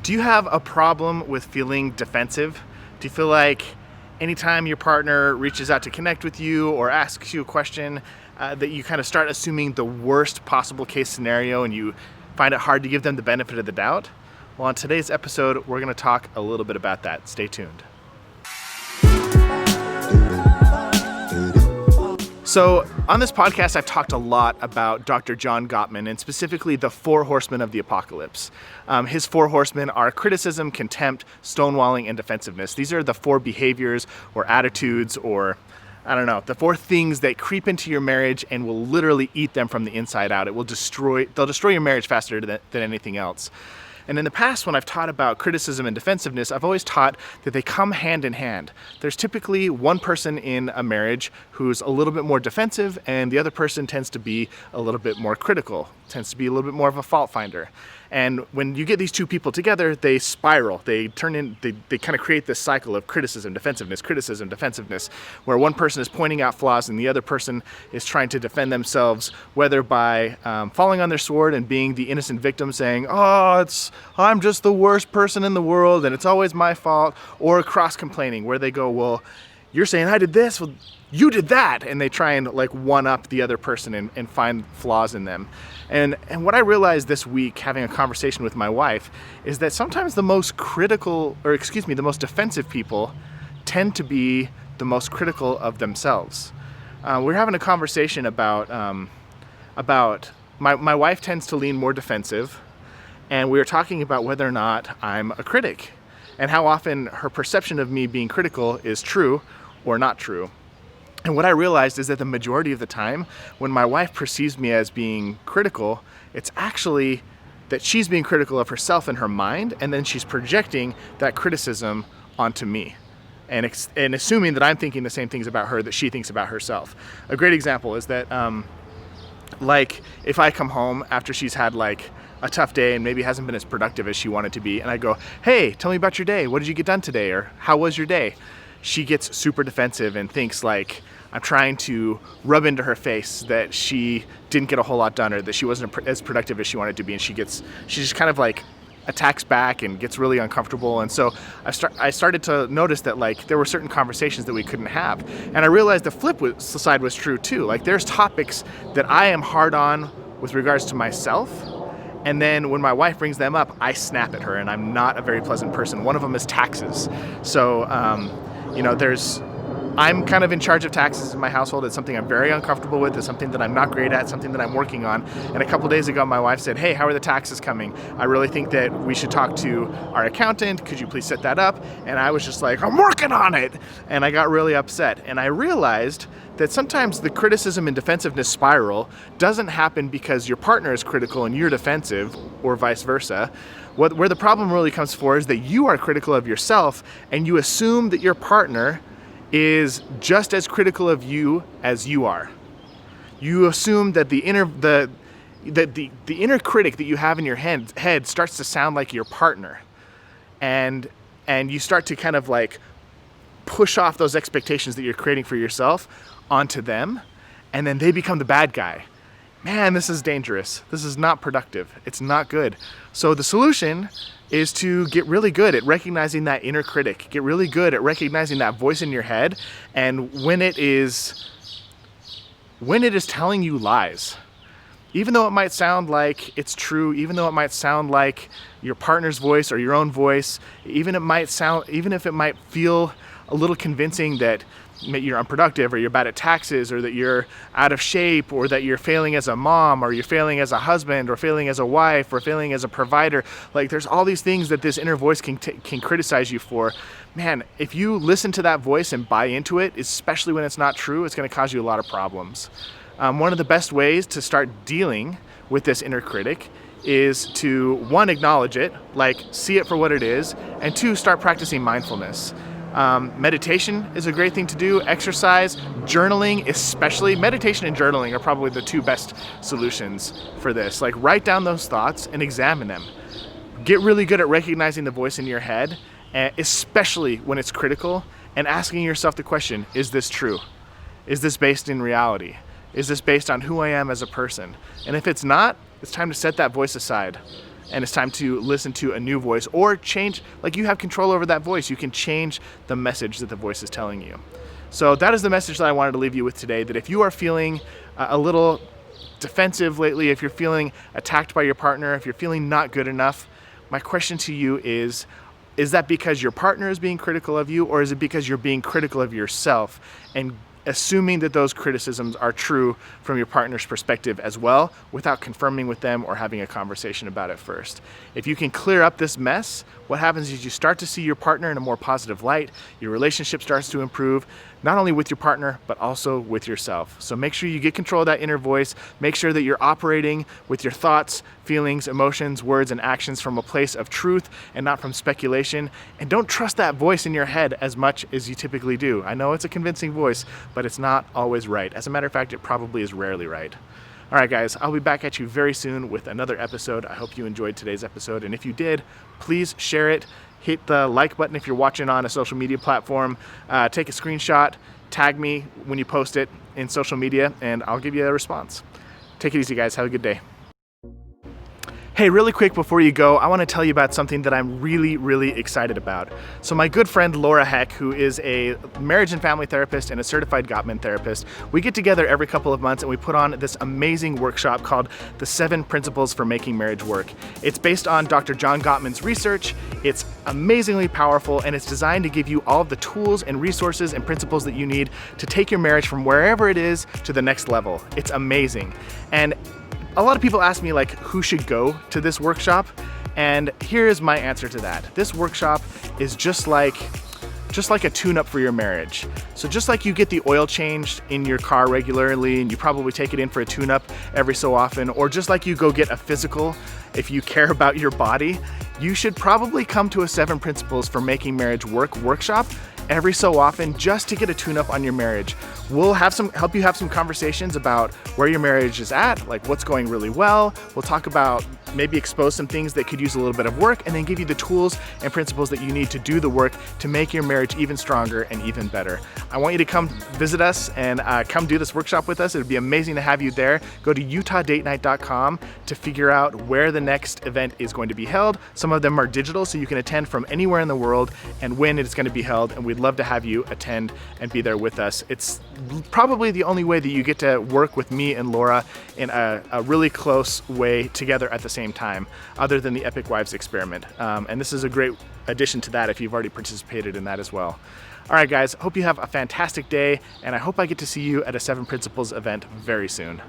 Do you have a problem with feeling defensive? Do you feel like anytime your partner reaches out to connect with you or asks you a question, that you kind of start assuming the worst possible case scenario and you find it hard to give them the benefit of the doubt? Well, on today's episode, we're going to talk a little bit about that. Stay tuned. So on this podcast, I've talked a lot about Dr. John Gottman and specifically the 4 horsemen of the apocalypse. His 4 horsemen are criticism, contempt, stonewalling, and defensiveness. These are the 4 behaviors or attitudes or, the 4 things that creep into your marriage and will literally eat them from the inside out. They'll destroy your marriage faster than anything else. And in the past, when I've taught about criticism and defensiveness, I've always taught that they come hand in hand. There's typically one person in a marriage who's a little bit more defensive, and the other person tends to be a little bit more critical, tends to be a little bit more of a fault finder. And when you get these 2 people together, they spiral. They kind of create this cycle of criticism, defensiveness, where one person is pointing out flaws and the other person is trying to defend themselves, whether by falling on their sword and being the innocent victim saying, I'm just the worst person in the world and it's always my fault, or cross-complaining where they go, well, you're saying I did this, well, you did that, and they try and one-up the other person and find flaws in them. And what I realized this week, having a conversation with my wife, is that sometimes the most defensive people tend to be the most critical of themselves. We're having a conversation about my wife tends to lean more defensive, and we were talking about whether or not I'm a critic and how often her perception of me being critical is true or not true. And what I realized is that the majority of the time, when my wife perceives me as being critical, it's actually that she's being critical of herself in her mind, and then she's projecting that criticism onto me and assuming that I'm thinking the same things about her that she thinks about herself. A great example is that, if I come home after she's had a tough day and maybe hasn't been as productive as she wanted to be, and I go, hey, tell me about your day. What did you get done today? Or how was your day? She gets super defensive and thinks I'm trying to rub into her face that she didn't get a whole lot done or that she wasn't as productive as she wanted to be. And she just kind of attacks back and gets really uncomfortable. And so I started to notice that there were certain conversations that we couldn't have. And I realized the flip side was true too. There's topics that I am hard on with regards to myself. And then when my wife brings them up, I snap at her, and I'm not a very pleasant person. One of them is taxes. So, I'm kind of in charge of taxes in my household. It's something I'm very uncomfortable with. It's something that I'm not great at, something that I'm working on. And a couple days ago, my wife said, hey, how are the taxes coming? I really think that we should talk to our accountant. Could you please set that up? And I was just I'm working on it. And I got really upset. And I realized that sometimes the criticism and defensiveness spiral doesn't happen because your partner is critical and you're defensive, or vice versa. Where the problem really comes for is that you are critical of yourself and you assume that your partner is just as critical of you as you are. You assume that the inner critic that you have in your head starts to sound like your partner, and you start to kind of push off those expectations that you're creating for yourself onto them, and then they become the bad guy. Man, this is dangerous. This is not productive. It's not good. So the solution is to get really good at recognizing that inner critic. Get really good at recognizing that voice in your head, and when it is telling you lies. Even though it might sound like it's true, even though it might sound like your partner's voice or your own voice, even if it might feel a little convincing that you're unproductive or you're bad at taxes or that you're out of shape or that you're failing as a mom or you're failing as a husband or failing as a wife or failing as a provider. There's all these things that this inner voice can criticize you for. Man, if you listen to that voice and buy into it, especially when it's not true, it's going to cause you a lot of problems. One of the best ways to start dealing with this inner critic is to, 1, acknowledge it, see it for what it is, and 2, start practicing mindfulness. Meditation is a great thing to do. Exercise, journaling, especially. Meditation and journaling are probably the 2 best solutions for this. Write down those thoughts and examine them. Get really good at recognizing the voice in your head, especially when it's critical, and asking yourself the question, is this true? Is this based in reality? Is this based on who I am as a person? And if it's not, it's time to set that voice aside and it's time to listen to a new voice, or change, like you have control over that voice. You can change the message that the voice is telling you. So that is the message that I wanted to leave you with today, that if you are feeling a little defensive lately, if you're feeling attacked by your partner, if you're feeling not good enough, my question to you is that because your partner is being critical of you, or is it because you're being critical of yourself and assuming that those criticisms are true from your partner's perspective as well, without confirming with them or having a conversation about it first? If you can clear up this mess, what happens is you start to see your partner in a more positive light. Your relationship starts to improve, not only with your partner, but also with yourself. So make sure you get control of that inner voice. Make sure that you're operating with your thoughts, feelings, emotions, words, and actions from a place of truth and not from speculation. And don't trust that voice in your head as much as you typically do. I know it's a convincing voice, but it's not always right. As a matter of fact, it probably is rarely right. All right, guys, I'll be back at you very soon with another episode. I hope you enjoyed today's episode. And if you did, please share it. Hit the like button if you're watching on a social media platform. Take a screenshot, tag me when you post it in social media, and I'll give you a response. Take it easy, guys. Have a good day. Hey, really quick before you go, I want to tell you about something that I'm really excited about. So my good friend Laura Heck, who is a marriage and family therapist and a certified Gottman therapist, we get together every couple of months and we put on this amazing workshop called The 7 Principles for Making Marriage Work. It's based on Dr. John Gottman's research. It's amazingly powerful, and it's designed to give you all of the tools and resources and principles that you need to take your marriage from wherever it is to the next level. It's amazing. And a lot of people ask me, like, who should go to this workshop? And here is my answer to that. This workshop is just like a tune-up for your marriage. So just like you get the oil changed in your car regularly, and you probably take it in for a tune-up every so often, or just like you go get a physical if you care about your body, you should probably come to a 7 Principles for Making Marriage Work workshop every so often, just to get a tune-up on your marriage. We'll help you have some conversations about where your marriage is at, like what's going really well. We'll talk about, maybe expose some things that could use a little bit of work, and then give you the tools and principles that you need to do the work to make your marriage even stronger and even better. I want you to come visit us and come do this workshop with us. It would be amazing to have you there. Go to utahdatenight.com to figure out where the next event is going to be held. Some of them are digital, so you can attend from anywhere in the world, and when it's going to be held, and we'd love to have you attend and be there with us. It's probably the only way that you get to work with me and Laura in a really close way together at the same time, other than the Epic Wives experiment. And this is a great addition to that if you've already participated in that as well. All right, guys, hope you have a fantastic day, and I hope I get to see you at a 7 Principles event very soon.